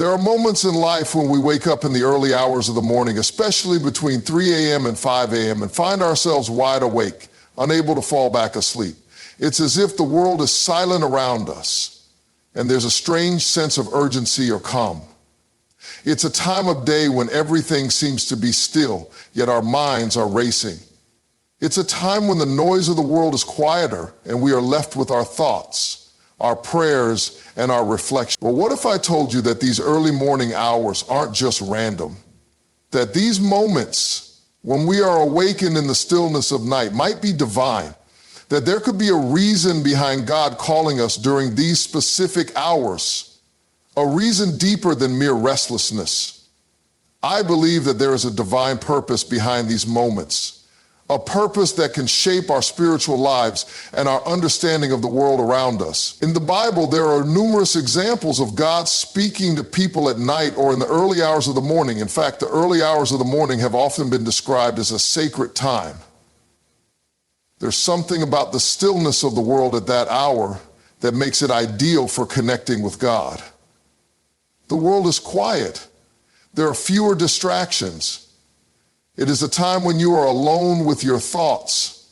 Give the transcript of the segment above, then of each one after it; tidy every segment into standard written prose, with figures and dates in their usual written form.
There are moments in life when we wake up in the early hours of the morning, especially between 3 a.m. and 5 a.m., and find ourselves wide awake, unable to fall back asleep. It's as if the world is silent around us, and there's a strange sense of urgency or calm. It's a time of day when everything seems to be still, yet our minds are racing. It's a time when the noise of the world is quieter and we are left with our thoughts, our prayers, and our reflection. Well, what if I told you that these early morning hours aren't just random? That these moments when we are awakened in the stillness of night might be divine? That there could be a reason behind God calling us during these specific hours, a reason deeper than mere restlessness. I believe that there is a divine purpose behind these moments. A purpose that can shape our spiritual lives and our understanding of the world around us. In the Bible, there are numerous examples of God speaking to people at night or in the early hours of the morning. In fact, the early hours of the morning have often been described as a sacred time. There's something about the stillness of the world at that hour that makes it ideal for connecting with God. The world is quiet. There are fewer distractions. It is a time when you are alone with your thoughts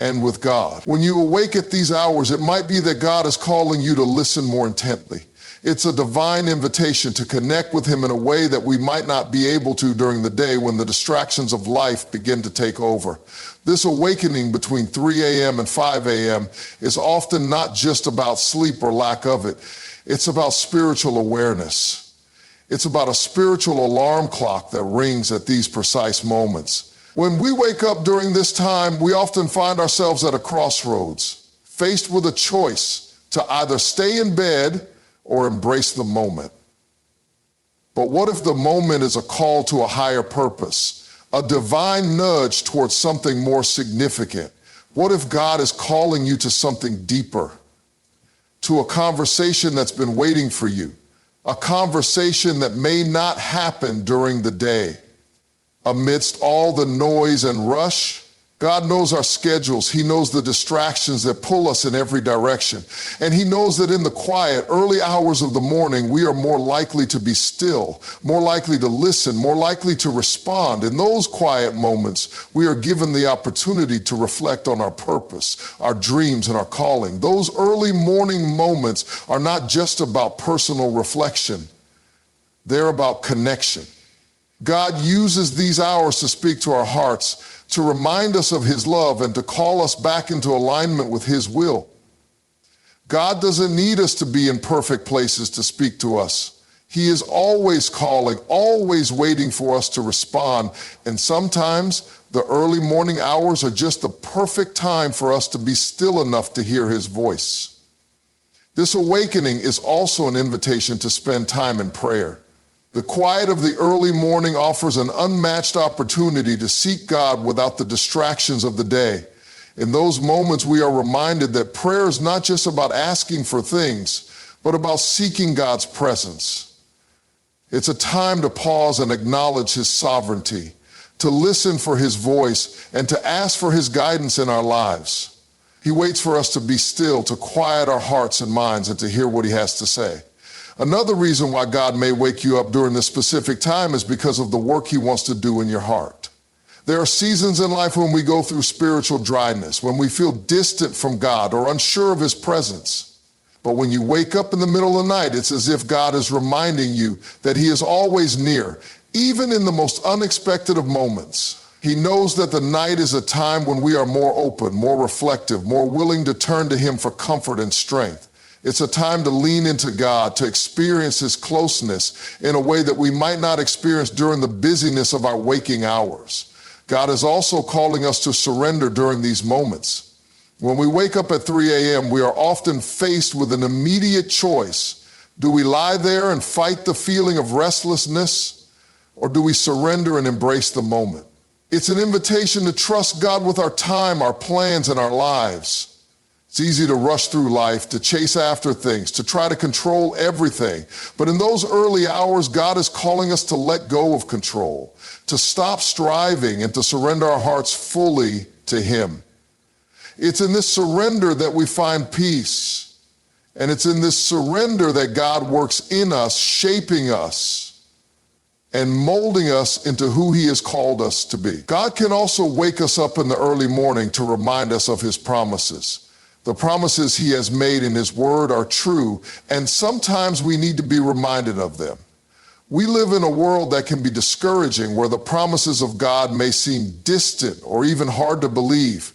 and with God. When you awake at these hours, it might be that God is calling you to listen more intently. It's a divine invitation to connect with Him in a way that we might not be able to during the day when the distractions of life begin to take over. This awakening between 3 a.m. and 5 a.m. is often not just about sleep or lack of it. It's about spiritual awareness. It's about a spiritual alarm clock that rings at these precise moments. When we wake up during this time, we often find ourselves at a crossroads, faced with a choice to either stay in bed or embrace the moment. But what if the moment is a call to a higher purpose, a divine nudge towards something more significant? What if God is calling you to something deeper, to a conversation that's been waiting for you? A conversation that may not happen during the day. Amidst all the noise and rush, God knows our schedules. He knows the distractions that pull us in every direction. And He knows that in the quiet, early hours of the morning, we are more likely to be still, more likely to listen, more likely to respond. In those quiet moments, we are given the opportunity to reflect on our purpose, our dreams, and our calling. Those early morning moments are not just about personal reflection. They're about connection. God uses these hours to speak to our hearts, to remind us of His love and to call us back into alignment with His will. God doesn't need us to be in perfect places to speak to us. He is always calling, always waiting for us to respond. And sometimes the early morning hours are just the perfect time for us to be still enough to hear His voice. This awakening is also an invitation to spend time in prayer. The quiet of the early morning offers an unmatched opportunity to seek God without the distractions of the day. In those moments, we are reminded that prayer is not just about asking for things, but about seeking God's presence. It's a time to pause and acknowledge His sovereignty, to listen for His voice, and to ask for His guidance in our lives. He waits for us to be still, to quiet our hearts and minds, and to hear what He has to say. Another reason why God may wake you up during this specific time is because of the work He wants to do in your heart. There are seasons in life when we go through spiritual dryness, when we feel distant from God or unsure of His presence. But when you wake up in the middle of the night, it's as if God is reminding you that He is always near, even in the most unexpected of moments. He knows that the night is a time when we are more open, more reflective, more willing to turn to Him for comfort and strength. It's a time to lean into God, to experience His closeness in a way that we might not experience during the busyness of our waking hours. God is also calling us to surrender during these moments. When we wake up at 3 a.m., we are often faced with an immediate choice. Do we lie there and fight the feeling of restlessness, or do we surrender and embrace the moment? It's an invitation to trust God with our time, our plans, and our lives. It's easy to rush through life, to chase after things, to try to control everything. But in those early hours, God is calling us to let go of control, to stop striving, and to surrender our hearts fully to Him. It's in this surrender that we find peace. And it's in this surrender that God works in us, shaping us and molding us into who he has called us to be. God can also wake us up in the early morning to remind us of his promises. The promises he has made in his word are true, and sometimes we need to be reminded of them. We live in a world that can be discouraging, where the promises of God may seem distant or even hard to believe.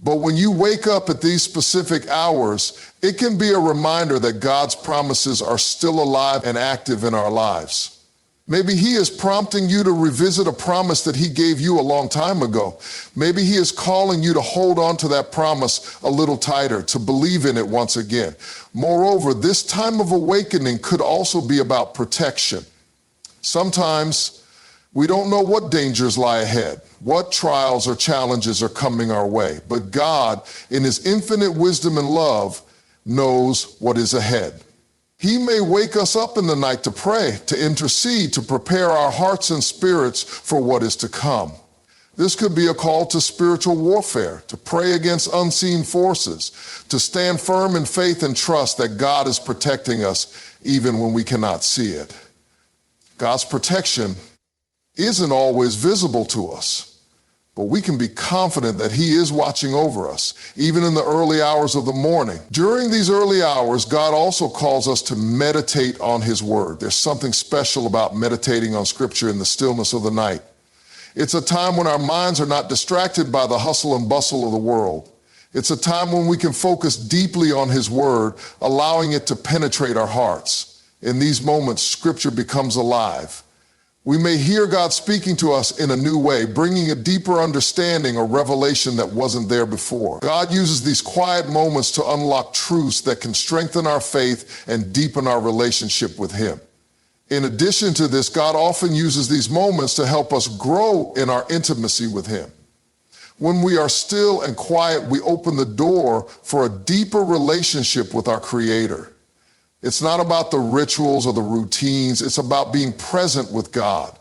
But when you wake up at these specific hours, it can be a reminder that God's promises are still alive and active in our lives. Maybe he is prompting you to revisit a promise that he gave you a long time ago. Maybe he is calling you to hold on to that promise a little tighter, to believe in it once again. Moreover, this time of awakening could also be about protection. Sometimes we don't know what dangers lie ahead, what trials or challenges are coming our way, but God, in his infinite wisdom and love, knows what is ahead. He may wake us up in the night to pray, to intercede, to prepare our hearts and spirits for what is to come. This could be a call to spiritual warfare, to pray against unseen forces, to stand firm in faith and trust that God is protecting us even when we cannot see it. God's protection isn't always visible to us, but we can be confident that he is watching over us, even in the early hours of the morning. During these early hours, God also calls us to meditate on his word. There's something special about meditating on scripture in the stillness of the night. It's a time when our minds are not distracted by the hustle and bustle of the world. It's a time when we can focus deeply on his word, allowing it to penetrate our hearts. In these moments, scripture becomes alive. We may hear God speaking to us in a new way, bringing a deeper understanding or revelation that wasn't there before. God uses these quiet moments to unlock truths that can strengthen our faith and deepen our relationship with him. In addition to this, God often uses these moments to help us grow in our intimacy with him. When we are still and quiet, we open the door for a deeper relationship with our Creator. It's not about the rituals or the routines. It's about being present with God.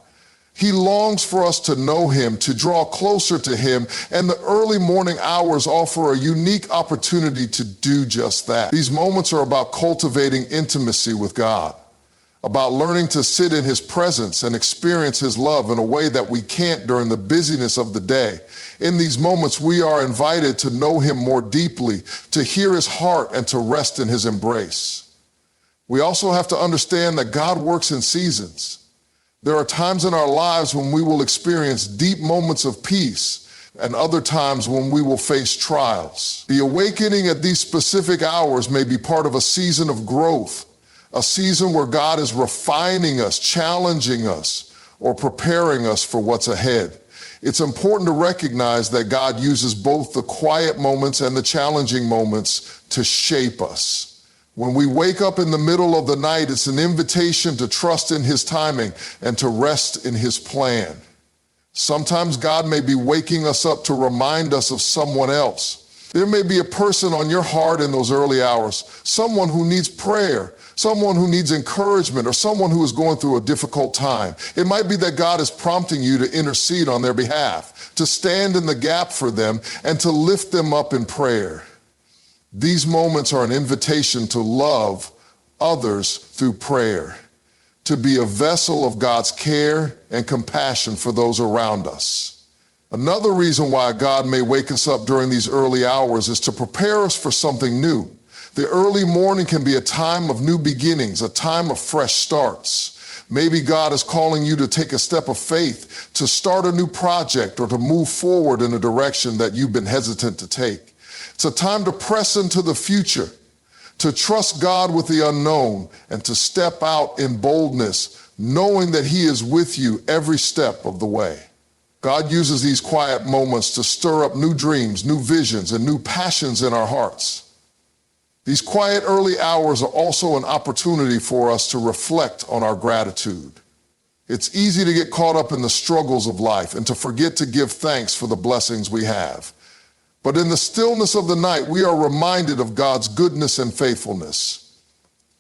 He longs for us to know him, to draw closer to him, and the early morning hours offer a unique opportunity to do just that. These moments are about cultivating intimacy with God, about learning to sit in his presence and experience his love in a way that we can't during the busyness of the day. In these moments, we are invited to know him more deeply, to hear his heart, and to rest in his embrace. We also have to understand that God works in seasons. There are times in our lives when we will experience deep moments of peace, and other times when we will face trials. The awakening at these specific hours may be part of a season of growth, a season where God is refining us, challenging us, or preparing us for what's ahead. It's important to recognize that God uses both the quiet moments and the challenging moments to shape us. When we wake up in the middle of the night, it's an invitation to trust in his timing and to rest in his plan. Sometimes God may be waking us up to remind us of someone else. There may be a person on your heart in those early hours, someone who needs prayer, someone who needs encouragement, or someone who is going through a difficult time. It might be that God is prompting you to intercede on their behalf, to stand in the gap for them, and to lift them up in prayer. These moments are an invitation to love others through prayer, to be a vessel of God's care and compassion for those around us. Another reason why God may wake us up during these early hours is to prepare us for something new. The early morning can be a time of new beginnings, a time of fresh starts. Maybe God is calling you to take a step of faith, to start a new project, or to move forward in a direction that you've been hesitant to take. It's a time to press into the future, to trust God with the unknown, and to step out in boldness, knowing that he is with you every step of the way. God uses these quiet moments to stir up new dreams, new visions, and new passions in our hearts. These quiet early hours are also an opportunity for us to reflect on our gratitude. It's easy to get caught up in the struggles of life and to forget to give thanks for the blessings we have. But in the stillness of the night, we are reminded of God's goodness and faithfulness.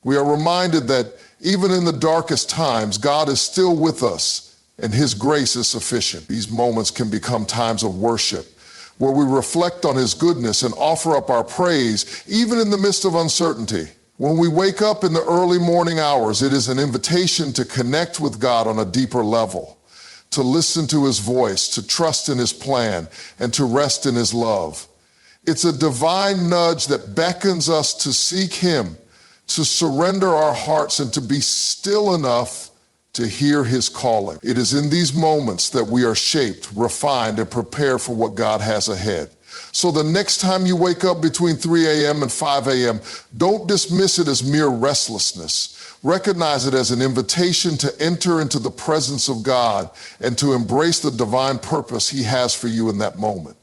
We are reminded that even in the darkest times, God is still with us and his grace is sufficient. These moments can become times of worship, where we reflect on his goodness and offer up our praise, even in the midst of uncertainty. When we wake up in the early morning hours, it is an invitation to connect with God on a deeper level, to listen to his voice, to trust in his plan, and to rest in his love. It's a divine nudge that beckons us to seek him, to surrender our hearts, and to be still enough to hear his calling. It is in these moments that we are shaped, refined, and prepared for what God has ahead. So the next time you wake up between 3 a.m. and 5 a.m., don't dismiss it as mere restlessness. Recognize it as an invitation to enter into the presence of God and to embrace the divine purpose he has for you in that moment.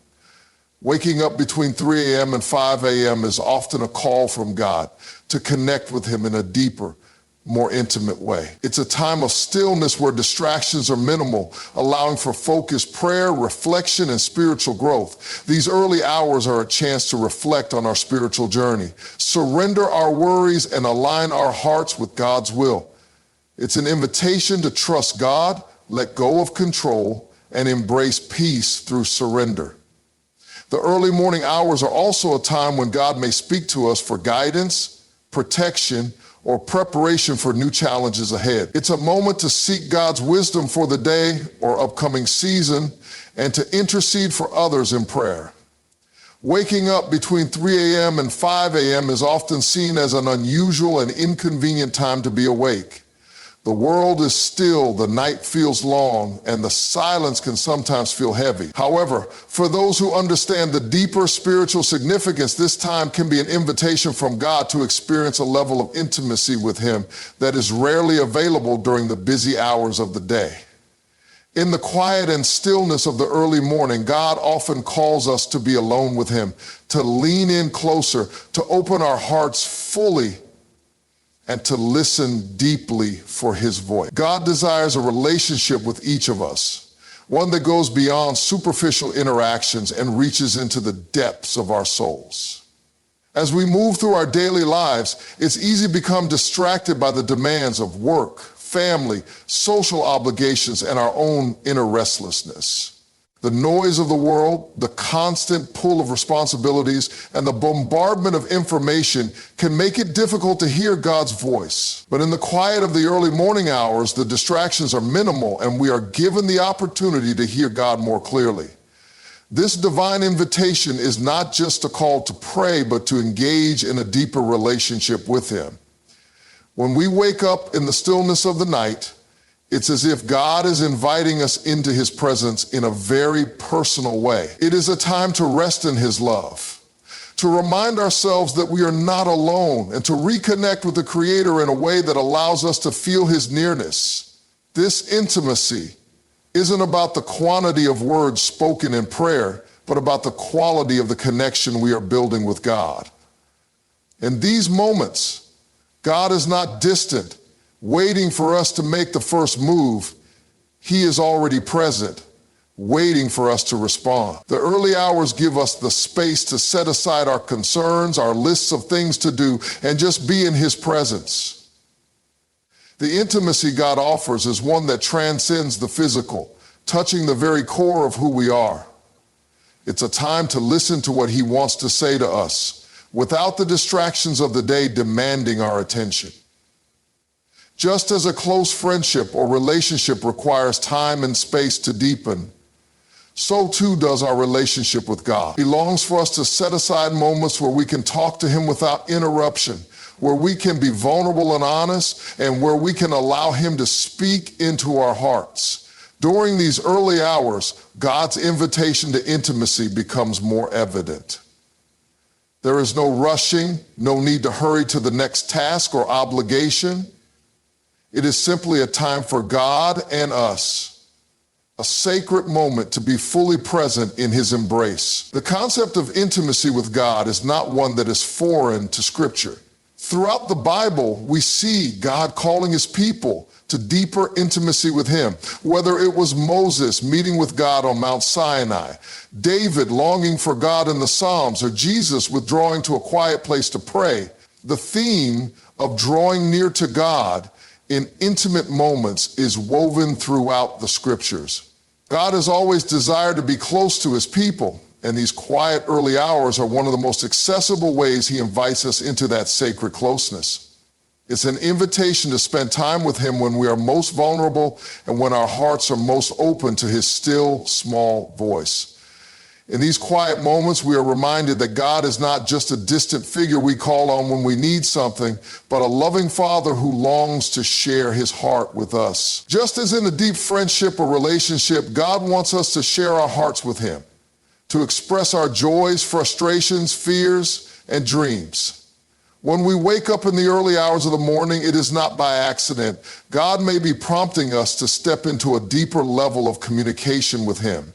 Waking up between 3 a.m. and 5 a.m. is often a call from God to connect with him in a deeper, more intimate way. It's a time of stillness where distractions are minimal, allowing for focused prayer, reflection, and spiritual growth. These early hours are a chance to reflect on our spiritual journey, surrender our worries, and align our hearts with God's will. It's an invitation to trust God, let go of control, and embrace peace through surrender. The early morning hours are also a time when God may speak to us for guidance, protection, or preparation for new challenges ahead. It's a moment to seek God's wisdom for the day or upcoming season and to intercede for others in prayer. Waking up between 3 a.m. and 5 a.m. is often seen as an unusual and inconvenient time to be awake. The world is still, the night feels long, and the silence can sometimes feel heavy. However, for those who understand the deeper spiritual significance, this time can be an invitation from God to experience a level of intimacy with him that is rarely available during the busy hours of the day. In the quiet and stillness of the early morning, God often calls us to be alone with him, to lean in closer, to open our hearts fully, and to listen deeply for his voice. God desires a relationship with each of us, one that goes beyond superficial interactions and reaches into the depths of our souls. As we move through our daily lives, it's easy to become distracted by the demands of work, family, social obligations, and our own inner restlessness. The noise of the world, the constant pull of responsibilities, and the bombardment of information can make it difficult to hear God's voice. But in the quiet of the early morning hours, the distractions are minimal, and we are given the opportunity to hear God more clearly. This divine invitation is not just a call to pray, but to engage in a deeper relationship with him. When we wake up in the stillness of the night, it's as if God is inviting us into his presence in a very personal way. It is a time to rest in his love, to remind ourselves that we are not alone, and to reconnect with the Creator in a way that allows us to feel his nearness. This intimacy isn't about the quantity of words spoken in prayer, but about the quality of the connection we are building with God. In these moments, God is not distant, waiting for us to make the first move. He is already present, waiting for us to respond. The early hours give us the space to set aside our concerns, our lists of things to do, and just be in his presence. The intimacy God offers is one that transcends the physical, touching the very core of who we are. It's a time to listen to what he wants to say to us, without the distractions of the day demanding our attention. Just as a close friendship or relationship requires time and space to deepen, so too does our relationship with God. He longs for us to set aside moments where we can talk to him without interruption, where we can be vulnerable and honest, and where we can allow him to speak into our hearts. During these early hours, God's invitation to intimacy becomes more evident. There is no rushing, no need to hurry to the next task or obligation. It is simply a time for God and us, a sacred moment to be fully present in his embrace. The concept of intimacy with God is not one that is foreign to Scripture. Throughout the Bible, we see God calling his people to deeper intimacy with him, whether it was Moses meeting with God on Mount Sinai, David longing for God in the Psalms, or Jesus withdrawing to a quiet place to pray. The theme of drawing near to God in intimate moments is woven throughout the Scriptures. God has always desired to be close to his people, And these quiet early hours are one of the most accessible ways he invites us into that sacred closeness. It's an invitation to spend time with him when we are most vulnerable and when our hearts are most open to his still, small voice. In these quiet moments, we are reminded that God is not just a distant figure we call on when we need something, but a loving Father who longs to share his heart with us. Just as in a deep friendship or relationship, God wants us to share our hearts with him, to express our joys, frustrations, fears, and dreams. When we wake up in the early hours of the morning, it is not by accident. God may be prompting us to step into a deeper level of communication with him,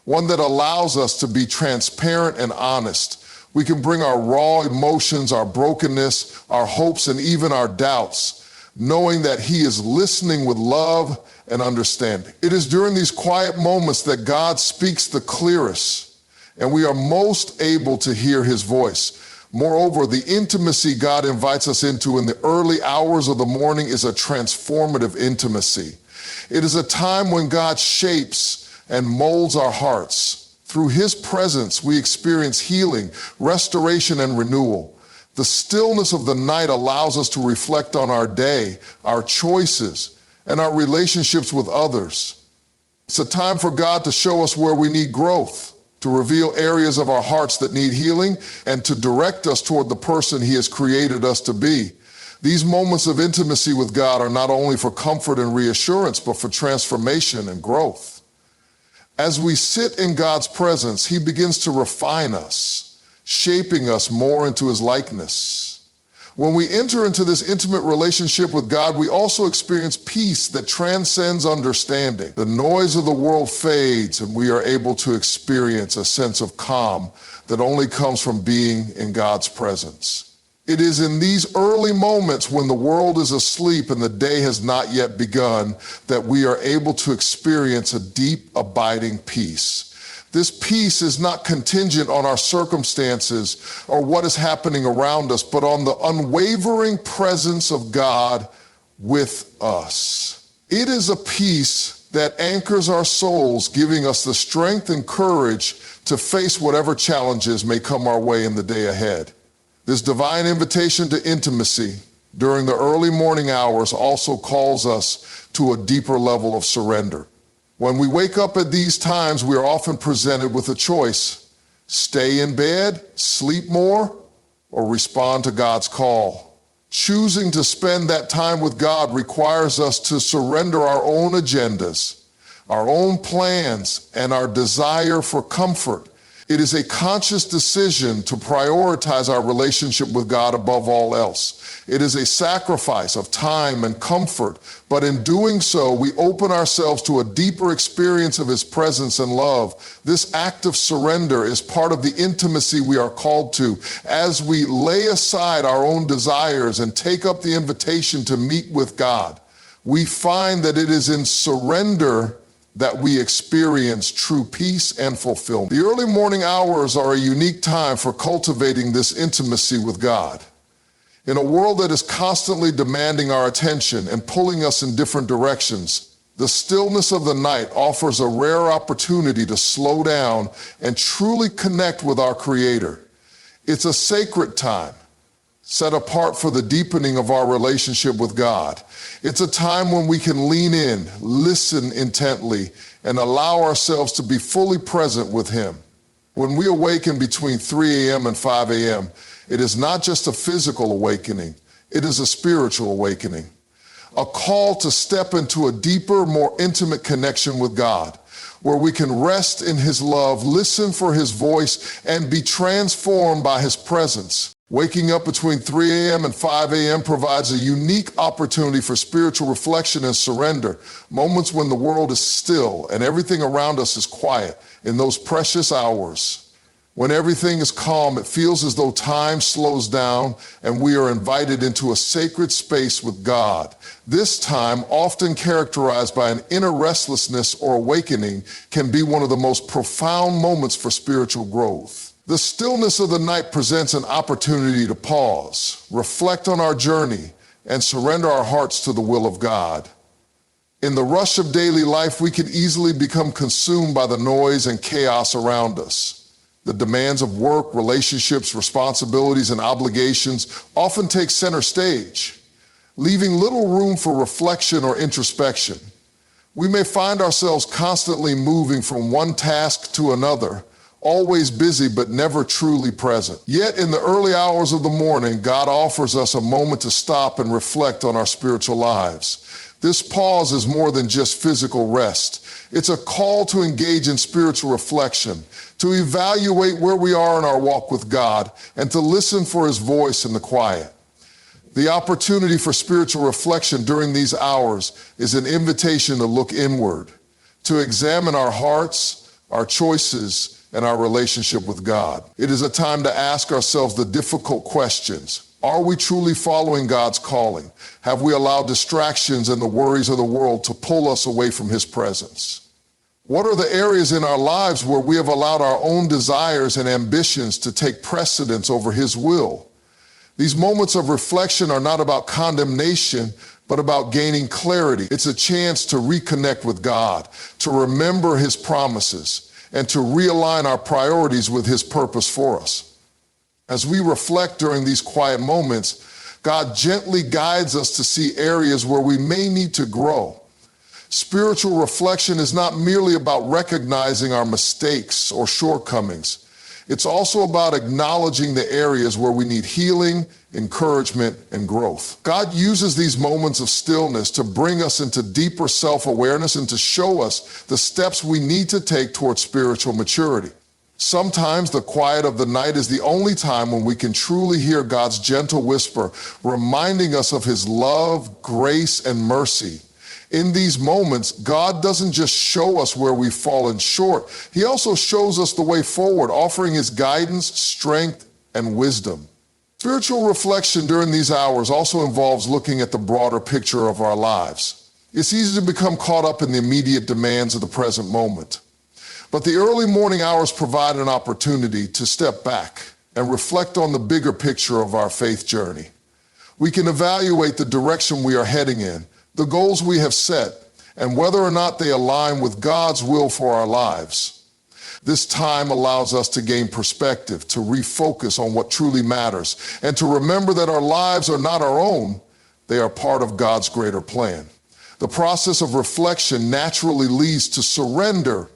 one that allows us to be transparent and honest. We can bring our raw emotions, our brokenness, our hopes, and even our doubts, knowing that he is listening with love and understanding. It is during these quiet moments that God speaks the clearest, and we are most able to hear his voice. Moreover, the intimacy God invites us into in the early hours of the morning is a transformative intimacy. It is a time when God shapes and molds our hearts. Through his presence, we experience healing, restoration, and renewal. The stillness of the night allows us to reflect on our day, our choices, and our relationships with others. It's a time for God to show us where we need growth, to reveal areas of our hearts that need healing, and to direct us toward the person he has created us to be. These moments of intimacy with God are not only for comfort and reassurance, but for transformation and growth. As we sit in God's presence, he begins to refine us, shaping us more into his likeness. When we enter into this intimate relationship with God, we also experience peace that transcends understanding. The noise of the world fades, and we are able to experience a sense of calm that only comes from being in God's presence. It is in these early moments when the world is asleep and the day has not yet begun that we are able to experience a deep, abiding peace. This peace is not contingent on our circumstances or what is happening around us, but on the unwavering presence of God with us. It is a peace that anchors our souls, giving us the strength and courage to face whatever challenges may come our way in the day ahead. This divine invitation to intimacy during the early morning hours also calls us to a deeper level of surrender. When we wake up at these times, we are often presented with a choice: stay in bed, sleep more, or respond to God's call. Choosing to spend that time with God requires us to surrender our own agendas, our own plans, and our desire for comfort. It is a conscious decision to prioritize our relationship with God above all else. It is a sacrifice of time and comfort, but in doing so, we open ourselves to a deeper experience of his presence and love. This act of surrender is part of the intimacy we are called to. As we lay aside our own desires and take up the invitation to meet with God, we find that it is in surrender that we experience true peace and fulfillment. The early morning hours are a unique time for cultivating this intimacy with God. In a world that is constantly demanding our attention and pulling us in different directions, the stillness of the night offers a rare opportunity to slow down and truly connect with our Creator. It's a sacred time, set apart for the deepening of our relationship with God. It's a time when we can lean in, listen intently, and allow ourselves to be fully present with him. When we awaken between 3 a.m. and 5 a.m., it is not just a physical awakening, it is a spiritual awakening. A call to step into a deeper, more intimate connection with God, where we can rest in his love, listen for his voice, and be transformed by his presence. Waking up between 3 a.m. and 5 a.m. provides a unique opportunity for spiritual reflection and surrender, moments when the world is still and everything around us is quiet. In those precious hours, when everything is calm, it feels as though time slows down and we are invited into a sacred space with God. This time, often characterized by an inner restlessness or awakening, can be one of the most profound moments for spiritual growth. The stillness of the night presents an opportunity to pause, reflect on our journey, and surrender our hearts to the will of God. In the rush of daily life, we can easily become consumed by the noise and chaos around us. The demands of work, relationships, responsibilities, and obligations often take center stage, leaving little room for reflection or introspection. We may find ourselves constantly moving from one task to another, always busy but never truly present. Yet in the early hours of the morning, God offers us a moment to stop and reflect on our spiritual lives. This pause is more than just physical rest. It's a call to engage in spiritual reflection, to evaluate where we are in our walk with God, and to listen for His voice in the quiet. The opportunity for spiritual reflection during these hours is an invitation to look inward, to examine our hearts, our choices, and our relationship with God. It is a time to ask ourselves the difficult questions. Are we truly following God's calling? Have we allowed distractions and the worries of the world to pull us away from His presence? What are the areas in our lives where we have allowed our own desires and ambitions to take precedence over His will? These moments of reflection are not about condemnation, but about gaining clarity. It's a chance to reconnect with God, to remember His promises, and to realign our priorities with His purpose for us. As we reflect during these quiet moments, God gently guides us to see areas where we may need to grow. Spiritual reflection is not merely about recognizing our mistakes or shortcomings. It's also about acknowledging the areas where we need healing, encouragement, and growth. God uses these moments of stillness to bring us into deeper self-awareness and to show us the steps we need to take towards spiritual maturity. Sometimes the quiet of the night is the only time when we can truly hear God's gentle whisper, reminding us of His love, grace, and mercy. In these moments, God doesn't just show us where we've fallen short. He also shows us the way forward, offering His guidance, strength, and wisdom. Spiritual reflection during these hours also involves looking at the broader picture of our lives. It's easy to become caught up in the immediate demands of the present moment. But the early morning hours provide an opportunity to step back and reflect on the bigger picture of our faith journey. We can evaluate the direction we are heading in, the goals we have set, and whether or not they align with God's will for our lives. This time allows us to gain perspective, to refocus on what truly matters, and to remember that our lives are not our own, they are part of God's greater plan. The process of reflection naturally leads to surrender.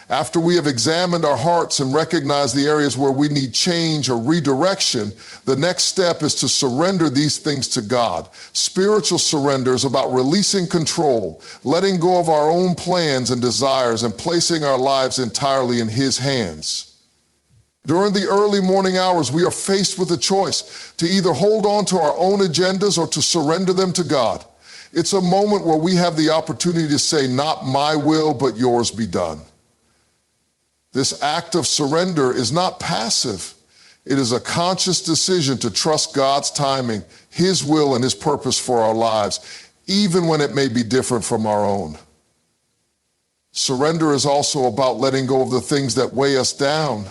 After we have examined our hearts and recognized the areas where we need change or redirection, the next step is to surrender these things to God. Spiritual surrender is about releasing control, letting go of our own plans and desires, and placing our lives entirely in His hands. During the early morning hours, we are faced with a choice to either hold on to our own agendas or to surrender them to God. It's a moment where we have the opportunity to say, "Not my will, but yours be done." This act of surrender is not passive. It is a conscious decision to trust God's timing, His will, and His purpose for our lives, even when it may be different from our own. Surrender is also about letting go of the things that weigh us down.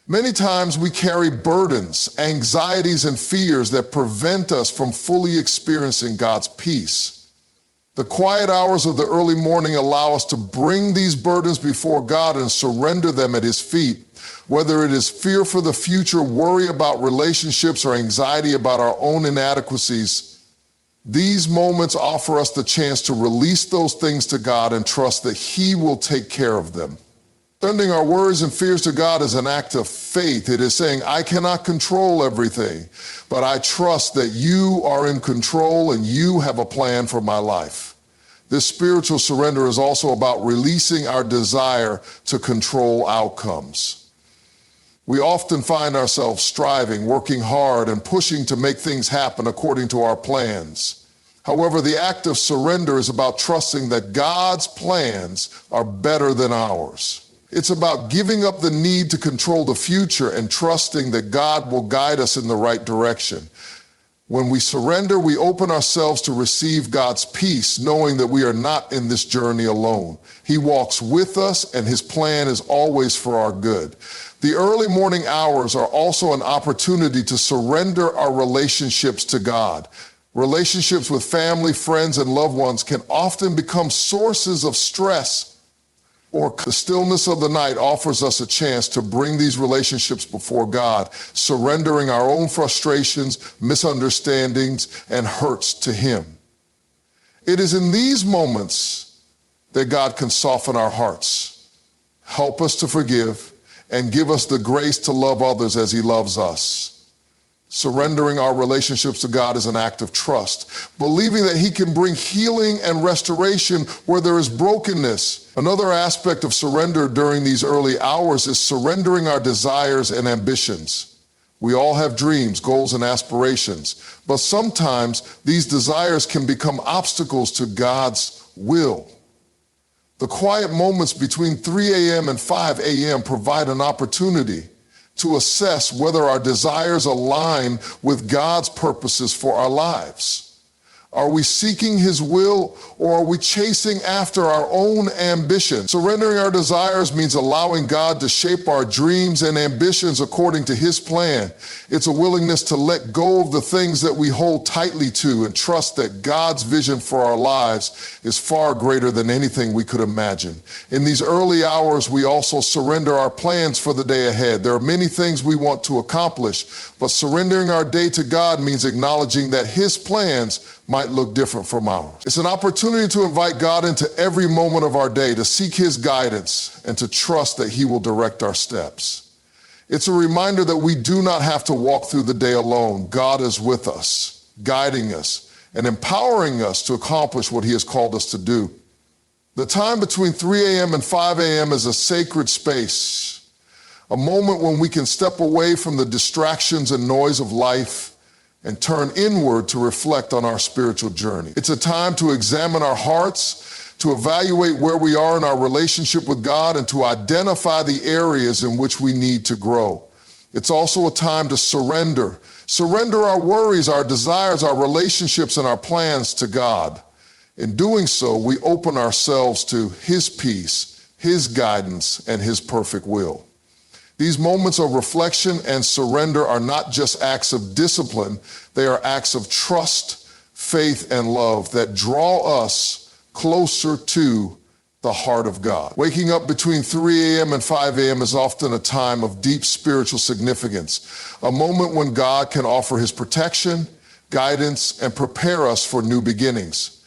Many times we carry burdens, anxieties, and fears that prevent us from fully experiencing God's peace. The quiet hours of the early morning allow us to bring these burdens before God and surrender them at His feet. Whether it is fear for the future, worry about relationships, or anxiety about our own inadequacies, these moments offer us the chance to release those things to God and trust that He will take care of them. Sending our worries and fears to God is an act of faith. It is saying, "I cannot control everything, but I trust that You are in control and You have a plan for my life." This spiritual surrender is also about releasing our desire to control outcomes. We often find ourselves striving, working hard, and pushing to make things happen according to our plans. However, the act of surrender is about trusting that God's plans are better than ours. It's about giving up the need to control the future and trusting that God will guide us in the right direction. When we surrender, we open ourselves to receive God's peace, knowing that we are not in this journey alone. He walks with us, and His plan is always for our good. The early morning hours are also an opportunity to surrender our relationships to God. Relationships with family, friends, and loved ones can often become sources of stress or the stillness of the night offers us a chance to bring these relationships before God, surrendering our own frustrations, misunderstandings, and hurts to Him. It is in these moments that God can soften our hearts, help us to forgive, and give us the grace to love others as He loves us. Surrendering our relationships to God is an act of trust, believing that He can bring healing and restoration where there is brokenness. Another aspect of surrender during these early hours is surrendering our desires and ambitions. We all have dreams, goals, and aspirations, but sometimes these desires can become obstacles to God's will. The quiet moments between 3 a.m. and 5 a.m. provide an opportunity to assess whether our desires align with God's purposes for our lives. Are we seeking His will, or are we chasing after our own ambition? Surrendering our desires means allowing God to shape our dreams and ambitions according to His plan. It's a willingness to let go of the things that we hold tightly to and trust that God's vision for our lives is far greater than anything we could imagine. In these early hours, we also surrender our plans for the day ahead. There are many things we want to accomplish, but surrendering our day to God means acknowledging that His plans might look different from ours. It's an opportunity to invite God into every moment of our day, to seek His guidance, and to trust that He will direct our steps. It's a reminder that we do not have to walk through the day alone. God is with us, guiding us, and empowering us to accomplish what He has called us to do. The time between 3 a.m. and 5 a.m. is a sacred space, a moment when we can step away from the distractions and noise of life and turn inward to reflect on our spiritual journey. It's a time to examine our hearts, to evaluate where we are in our relationship with God, and to identify the areas in which we need to grow. It's also a time to surrender our worries, our desires, our relationships, and our plans to God. In doing so, we open ourselves to His peace, His guidance, and His perfect will. These moments of reflection and surrender are not just acts of discipline, they are acts of trust, faith, and love that draw us closer to the heart of God. Waking up between 3 a.m. and 5 a.m. is often a time of deep spiritual significance, a moment when God can offer His protection, guidance, and prepare us for new beginnings.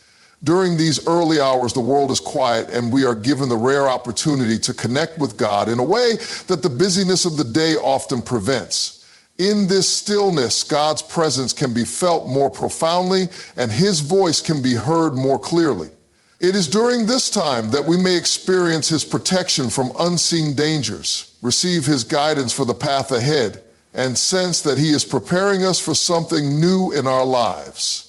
During these early hours, the world is quiet, and we are given the rare opportunity to connect with God in a way that the busyness of the day often prevents. In this stillness, God's presence can be felt more profoundly, and His voice can be heard more clearly. It is during this time that we may experience His protection from unseen dangers, receive His guidance for the path ahead, and sense that He is preparing us for something new in our lives.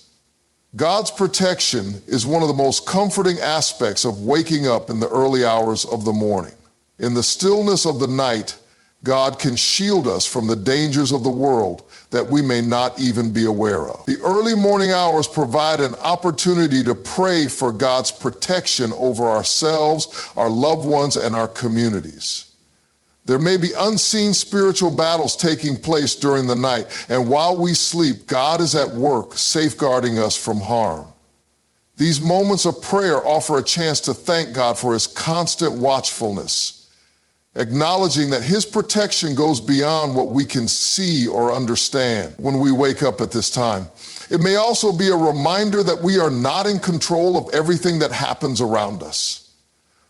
God's protection is one of the most comforting aspects of waking up in the early hours of the morning. In the stillness of the night, God can shield us from the dangers of the world that we may not even be aware of. The early morning hours provide an opportunity to pray for God's protection over ourselves, our loved ones, and our communities. There may be unseen spiritual battles taking place during the night, and while we sleep, God is at work safeguarding us from harm. These moments of prayer offer a chance to thank God for His constant watchfulness, acknowledging that His protection goes beyond what we can see or understand when we wake up at this time. It may also be a reminder that we are not in control of everything that happens around us.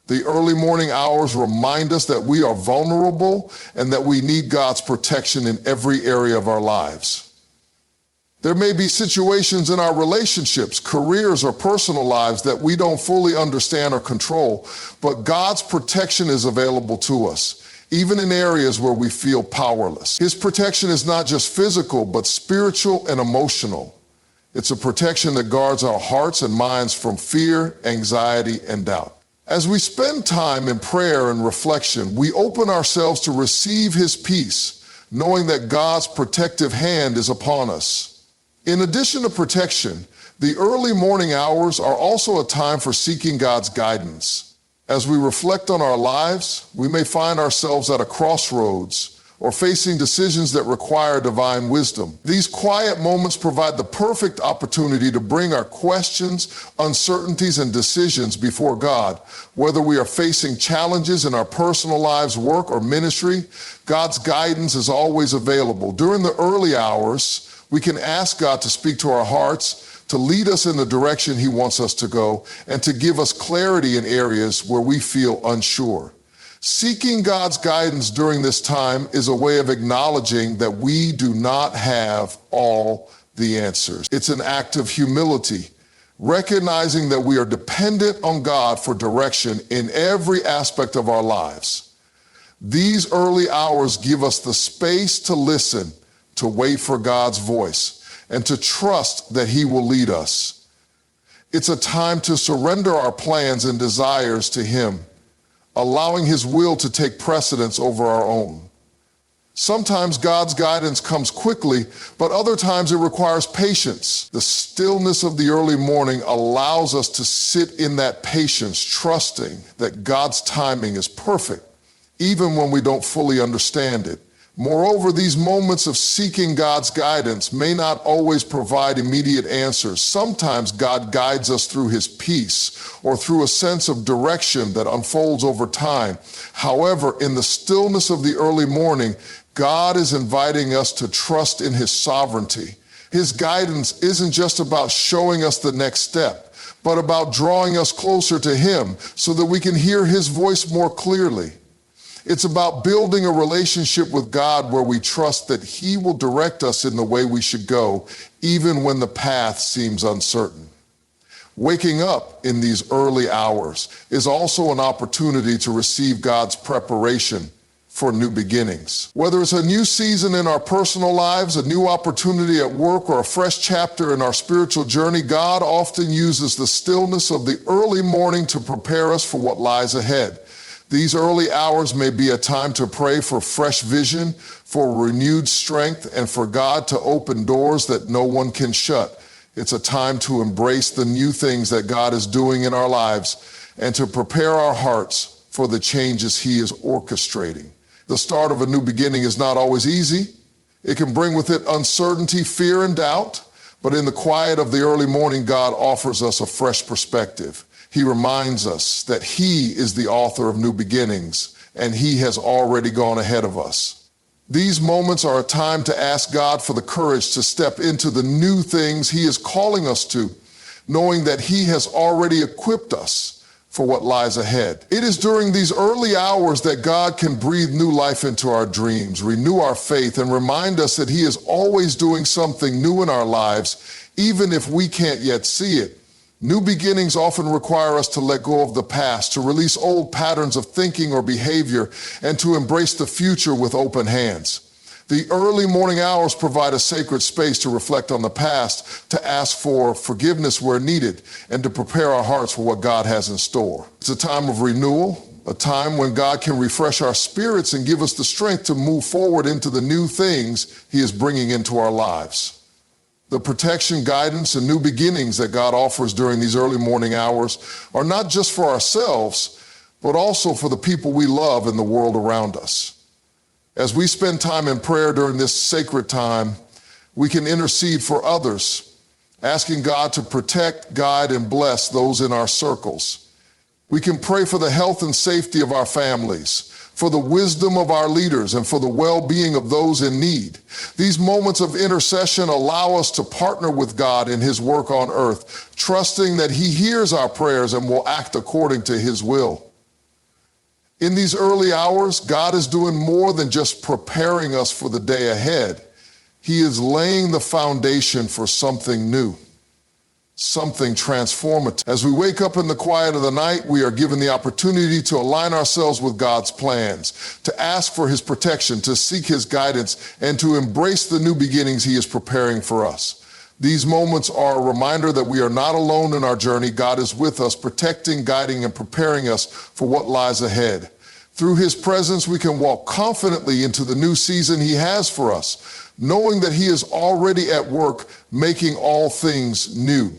The early morning hours remind us that we are vulnerable and that we need God's protection in every area of our lives. There may be situations in our relationships, careers, or personal lives that we don't fully understand or control, but God's protection is available to us, even in areas where we feel powerless. His protection is not just physical, but spiritual and emotional. It's a protection that guards our hearts and minds from fear, anxiety, and doubt. As we spend time in prayer and reflection, we open ourselves to receive His peace, knowing that God's protective hand is upon us. In addition to protection, the early morning hours are also a time for seeking God's guidance. As we reflect on our lives, we may find ourselves at a crossroads, or facing decisions that require divine wisdom. These quiet moments provide the perfect opportunity to bring our questions, uncertainties, and decisions before God. Whether we are facing challenges in our personal lives, work, or ministry, God's guidance is always available. During the early hours, we can ask God to speak to our hearts, to lead us in the direction He wants us to go, and to give us clarity in areas where we feel unsure. Seeking God's guidance during this time is a way of acknowledging that we do not have all the answers. It's an act of humility, recognizing that we are dependent on God for direction in every aspect of our lives. These early hours give us the space to listen, to wait for God's voice, and to trust that He will lead us. It's a time to surrender our plans and desires to Him, allowing His will to take precedence over our own. Sometimes God's guidance comes quickly, but other times it requires patience. The stillness of the early morning allows us to sit in that patience, trusting that God's timing is perfect, even when we don't fully understand it. Moreover, these moments of seeking God's guidance may not always provide immediate answers. Sometimes God guides us through His peace or through a sense of direction that unfolds over time. However, in the stillness of the early morning, God is inviting us to trust in His sovereignty. His guidance isn't just about showing us the next step, but about drawing us closer to Him so that we can hear His voice more clearly. It's about building a relationship with God where we trust that He will direct us in the way we should go, even when the path seems uncertain. Waking up in these early hours is also an opportunity to receive God's preparation for new beginnings. Whether it's a new season in our personal lives, a new opportunity at work, or a fresh chapter in our spiritual journey, God often uses the stillness of the early morning to prepare us for what lies ahead. These early hours may be a time to pray for fresh vision, for renewed strength, and for God to open doors that no one can shut. It's a time to embrace the new things that God is doing in our lives and to prepare our hearts for the changes He is orchestrating. The start of a new beginning is not always easy. It can bring with it uncertainty, fear, and doubt. But in the quiet of the early morning, God offers us a fresh perspective. He reminds us that He is the author of new beginnings, and He has already gone ahead of us. These moments are a time to ask God for the courage to step into the new things He is calling us to, knowing that He has already equipped us for what lies ahead. It is during these early hours that God can breathe new life into our dreams, renew our faith, and remind us that He is always doing something new in our lives, even if we can't yet see it. New beginnings often require us to let go of the past, to release old patterns of thinking or behavior, and to embrace the future with open hands. The early morning hours provide a sacred space to reflect on the past, to ask for forgiveness where needed, and to prepare our hearts for what God has in store. It's a time of renewal, a time when God can refresh our spirits and give us the strength to move forward into the new things He is bringing into our lives. The protection, guidance, and new beginnings that God offers during these early morning hours are not just for ourselves, but also for the people we love in the world around us. As we spend time in prayer during this sacred time, we can intercede for others, asking God to protect, guide, and bless those in our circles. We can pray for the health and safety of our families, for the wisdom of our leaders, and for the well-being of those in need. These moments of intercession allow us to partner with God in His work on earth, trusting that He hears our prayers and will act according to His will. In these early hours, God is doing more than just preparing us for the day ahead. He is laying the foundation for something new, something transformative. As we wake up in the quiet of the night, we are given the opportunity to align ourselves with God's plans, to ask for His protection, to seek His guidance, and to embrace the new beginnings He is preparing for us. These moments are a reminder that we are not alone in our journey. God is with us, protecting, guiding, and preparing us for what lies ahead. Through His presence, we can walk confidently into the new season He has for us, knowing that He is already at work making all things new.